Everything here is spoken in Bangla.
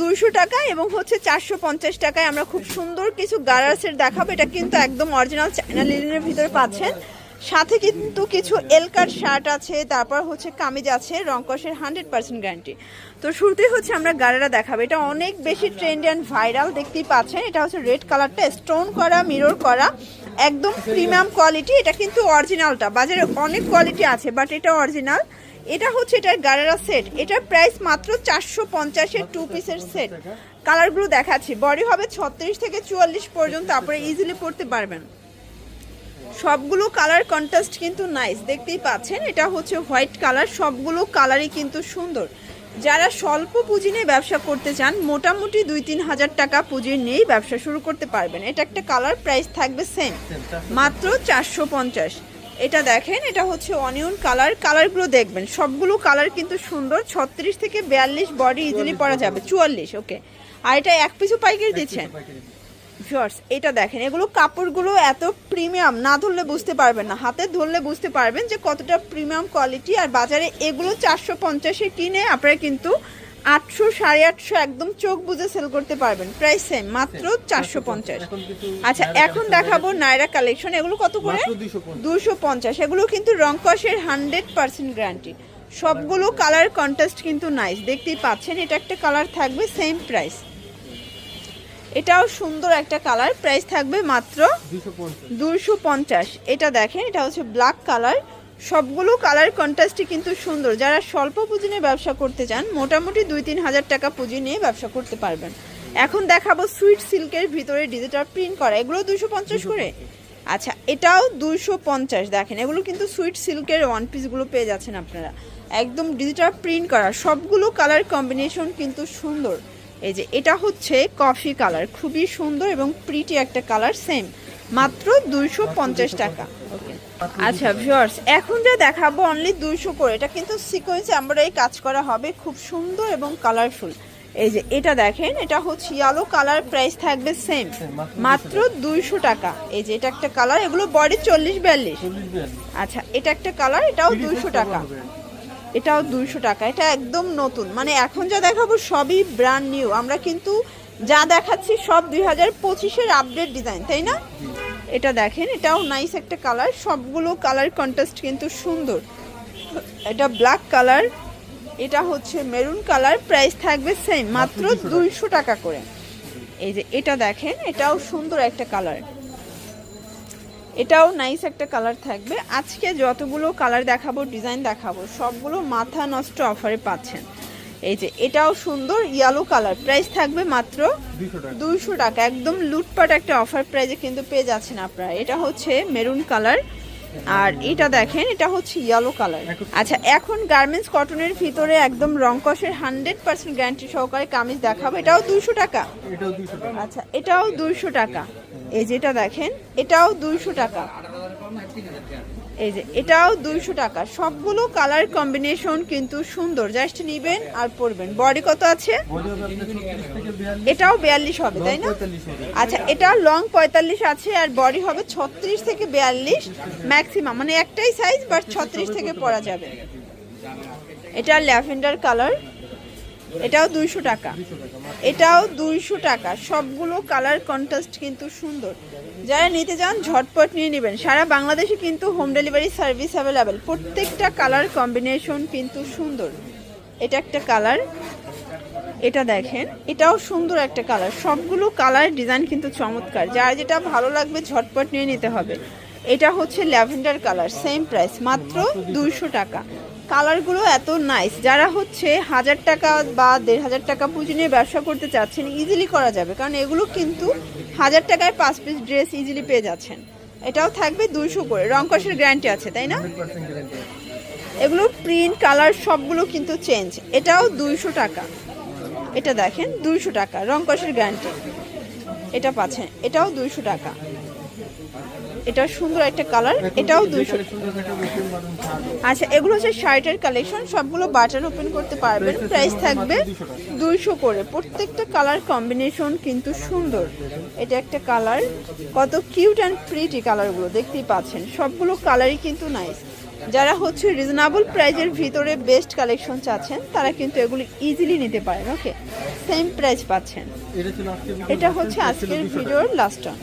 200 টাকা এবং হচ্ছে 450 টাকায় আমরা খুব সুন্দর কিছু গারাসের দেখাবো। এটা কিন্তু একদম অরিজিনাল চায়না লিনেনের ভিতরে পাচ্ছেন। সাথে কিন্তু কিছু এলকার শার্ট আছে, তারপর হচ্ছে কামিজ আছে, রংকশের 100% গ্যারান্টি। তো শুরুতেই হচ্ছে আমরা গারারা দেখাবো। এটা অনেক বেশি ট্রেন্ড অ্যান্ড ভাইরাল, দেখতেই পাচ্ছেন। এটা হচ্ছে রেড কালারটা স্টোন করা, মিরর করা, একদম প্রিমিয়াম কোয়ালিটি। এটা কিন্তু অরিজিনালটা, বাজারে অনেক কোয়ালিটি আছে বাট এটা অরিজিনাল। এটা হচ্ছে এটার গারারা সেট, এটার প্রাইস মাত্র 450-এর 2 পিসের সেট। কালারগুলো দেখাচ্ছি। বডি হবে 36 থেকে 44 পর্যন্ত, আপনারা ইজিলি পরতে পারবেন। সবগুলো কালার কন্ট্রাস্ট কিন্তু নাইস, দেখতেই পাচ্ছেন। এটা হচ্ছে হোয়াইট কালার, সবগুলো কালারই কিন্তু সুন্দর। যারা স্বল্প পুঁজি নিয়ে ব্যবসা করতে চান, মোটামুটি 2-3 হাজার টাকা পুঁজি নিয়েই ব্যবসা শুরু করতে পারবেন। এটা একটা কালার, প্রাইস থাকবে সেম, মাত্র 450। এটা দেখেন, এটা হচ্ছে অনিয়ন কালার। কালারগুলো দেখবেন, সবগুলো কালার কিন্তু সুন্দর। 36 থেকে 42 বডি ইজিলি পরা যাবে, 44 ওকে। আর এটা এক পিসও পাইকারি দিচ্ছেন ভিউয়ার্স। এটা দেখেন, এগুলো কাপড়গুলো এত প্রিমিয়াম, না ধরলে বুঝতে পারবেন না, হাতে ধরলে বুঝতে পারবেন যে কতটা প্রিমিয়াম কোয়ালিটি। আর বাজারে এগুলো 450-এ কিনে আপনারা কিন্তু 800, 850 একদম চোখ বুঝে সেল করতে পারবেন। প্রাইস সেম, মাত্র 450। আচ্ছা, এখন দেখাবো নায়রা কালেকশন। এগুলো কত করে? 250। এগুলো কিন্তু রংকশের 100% গ্যারান্টি। সবগুলো কালার কন্ট্রাস্ট কিন্তু নাইস, দেখতেই পাচ্ছেন। এটা একটা কালার থাকবে সেম প্রাইস। এটাও সুন্দর একটা কালার, প্রাইস থাকবে মাত্র 250। এটা দেখেন, এটা হচ্ছে ব্ল্যাক কালার। সবগুলো কালার কন্ট্রাস্টই কিন্তু সুন্দর। যারা স্বল্প পুঁজি নিয়ে ব্যবসা করতে চান, মোটামুটি 2-3 হাজার টাকা পুঁজি নিয়ে ব্যবসা করতে পারবেন। এখন দেখাবো সুইট সিল্কের ভিতরে ডিজিটাল প্রিন্ট করা, এগুলো 250 করে। আচ্ছা, এটাও 250। দেখেন, এগুলো কিন্তু সুইট সিল্কের ওয়ান পিসগুলো পেয়ে যাচ্ছেন আপনারা, একদম ডিজিটাল প্রিন্ট করা। সবগুলো কালার কম্বিনেশন কিন্তু সুন্দর। এই যে এটা হচ্ছে কফি কালার, খুবই সুন্দর এবং প্রিটি একটা কালার, সেম, মাত্র 250 টাকা ওকে। আচ্ছা ভিউয়ার্স, এখন যা দেখাবো অনলি 200 করে। এটা কিন্তু সিকোয়েন্সে এমব্রয়ডারি কাজ করা হবে, খুব সুন্দর এবং কালারফুল। এই যে এটা দেখেন, এটা হচ্ছে ইয়েলো কালার, প্রাইস থাকবে সেম, মাত্র 200 টাকা। এই যে এটা একটা কালার, এগুলো বডি 40-42। আচ্ছা, এটা একটা কালার, এটাও 200 টাকা। এটাও 200 টাকা। এটা একদম নতুন, মানে এখন যা দেখাবো সবই ব্র্যান্ড নিউ। আমরা কিন্তু যা দেখাচ্ছি সব 2025-এর আপডেট ডিজাইন, তাই না? এটা দেখেন, এটাও নাইস একটা কালার। সবগুলো কালার কন্ট্রাস্ট কিন্তু সুন্দর। এটা ব্ল্যাক কালার, এটা হচ্ছে মেরুন কালার, প্রাইস থাকবে সেম, মাত্র 200 টাকা করে। এই যে এটা দেখেন, এটাও সুন্দর একটা কালার, এটাও নাইস একটা কালার থাকবে। আজকে যতগুলো কালার দেখাবো, ডিজাইন দেখাবো, সবগুলো মাথা নষ্ট অফারে পাচ্ছেন। এই যে এটাও সুন্দর ইয়েলো কালার, প্রাইস থাকবে মাত্র 200 টাকা। একদম লুটপাট একটা অফার প্রাইসে কিন্তু পেয়ে যাচ্ছেন আপনারা। এটা হচ্ছে মেরুন কালার, আর এটা দেখেন, এটা হচ্ছে ইয়েলো কালার। আচ্ছা, এখন গার্মেন্টস কটনের ভিতরে একদম রংকশের 100% গ্যারান্টি সহকারে কামিজ দেখাবো। এটাও 200 টাকা। আচ্ছা, এটাও 200 টাকা। এই যেটা দেখেন, এটাও 200 টাকা। এই যে এটাও 200 টাকা। সবগুলো কালার কম্বিনেশন কিন্তু সুন্দর, জাস্ট নিবেন আর পরবেন। বডি কত আছে? এটাও 42 হবে, তাই না? আচ্ছা, এটা লং 45 আছে আর বডি হবে 36 থেকে 42 ম্যাক্সিমাম, মানে একটাই সাইজ, বাট 36 থেকে পরা যাবে। এটা ল্যাভেন্ডার কালার, এটাও 200 টাকা। এটাও 200 টাকা। সবগুলো কালার কন্ট্রাস্ট কিন্তু সুন্দর। যারা নিতে চান ঝটপট নিয়ে নেবেন। সারা বাংলাদেশে কিন্তু হোম ডেলিভারি সার্ভিস অ্যাভেলেবেল। প্রত্যেকটা কালার কম্বিনেশন কিন্তু সুন্দর। এটা একটা কালার, এটা দেখেন, এটাও সুন্দর একটা কালার। সবগুলো কালার ডিজাইন কিন্তু চমৎকার। যার যেটা ভালো লাগবে ঝটপট নিয়ে নিতে হবে। এটা হচ্ছে ল্যাভেন্ডার কালার, সেম প্রাইস, মাত্র 200 টাকা। কালারগুলো এত নাইস। যারা হচ্ছে 1000 টাকা বা 1500 টাকা পুঁজি নিয়ে ব্যবসা করতে চাচ্ছেন, ইজিলি করা যাবে, কারণ এগুলো কিন্তু 1000 টাকায় 5 পিস ড্রেস ইজিলি পেয়ে যাচ্ছেন। এটাও থাকবে 200 করে। রংকশের গ্যারান্টি আছে, তাই না? এগুলো প্রিন্ট কালার সবগুলো কিন্তু চেঞ্জ। এটাও 200 টাকা। এটা দেখেন, 200 টাকা, রংকশের গ্যারান্টি। এটা পাচ্ছেন, এটাও 200 টাকা। এটা সুন্দর একটা কালার, এটাও 200। আচ্ছা, এগুলো হচ্ছে শার্টের কালেকশন, সবগুলো বাটন ওপেন করতে পারবেন। প্রাইস থাকবে 200 করে। প্রত্যেকটা কালার কম্বিনেশন কিন্তু সুন্দর। এটা একটা কালার, কত কিউট অ্যান্ড প্রিটি কালারগুলো দেখতেই পাচ্ছেন। সবগুলো কালারই কিন্তু নাইস। যারা হচ্ছে রিজনেবল প্রাইজের ভিতরে বেস্ট কালেকশন চাচ্ছেন তারা কিন্তু এগুলো ইজিলি নিতে পারেন। ওকে, সেম প্রাইস পাচ্ছেন। এটা হচ্ছে আজকের ভিডিওর লাস্ট অন।